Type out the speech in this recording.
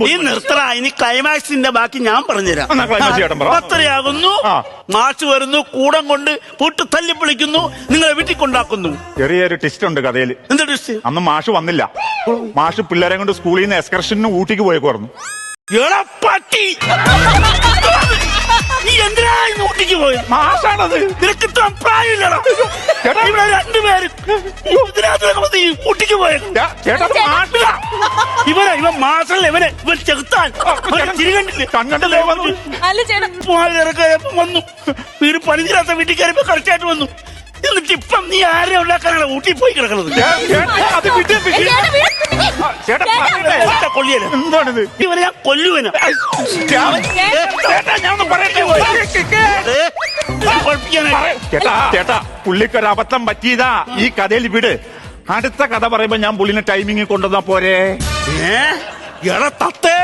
ഈ നിർത്തറ ഇനി ക്ലൈമാക്സിന്റെ ബാക്കി ഞാൻ പറഞ്ഞുതരാം. എന്നാ ക്ലൈമാക്സ് ചേട്ടൻ പറ. പത്തരയാകുന്നു, മാർച്ച് വരുന്നു, കൂടം കൊണ്ട് പൂട്ട് തല്ലി വിളിക്കുന്നു, നിങ്ങളെ വീട്ടിൽ കൊണ്ടാക്കുന്നു. ചെറിയൊരു ടിസ്റ്റ് ഉണ്ട് കഥയിൽ. എന്താ ടിസ്റ്റ്? അന്ന് മാഷ് വന്നില്ല. മാഷ് പിള്ളേരെ കൊണ്ട് സ്കൂളിൽ നിന്ന് എക്സ്കർഷന് ഊട്ടിക്ക് പോയേക്കുവായിരുന്നു. എടാ പട്ടി, നീ എന്തിനാ ഇന്ന് ഊട്ടിക്ക് പോയത്? മാഷാണത്. നിനക്ക് ഇത്ര പ്രായമില്ലടാ. ഇവിടെ രണ്ടുപേരും ഊട്ടിക്ക് പോയത്. ഇവൻ മാസല്ല, ഇവൻ ചെറുത്താൻ ചിരികണ്ടില്ലേ? കണ്ണല്ലേ വന്നു. വന്നു വീട് പണി തീരാത്ത വീട്ടിൽ കയറിയപ്പോ കറക്റ്റായിട്ട് വന്നു. എന്നിട്ട് ഇപ്പം നീ ആരെ ഉണ്ടാക്കാനാണ് ഊട്ടി പോയി കിടക്കുന്നത്? കൊല്ലിയല്ല എന്താണിത്? ഇവനെ ഞാൻ കൊല്ലുവന. ചേട്ടാ പുള്ളിക്കൊരു അബദ്ധം പറ്റിയതാ. ഈ കഥയിൽ വിട്. അടുത്ത കഥ പറയുമ്പോ ഞാൻ പുള്ളിനെ ടൈമിങ് കൊണ്ടുവന്നാ പോരെ? എടാ തത്തേ,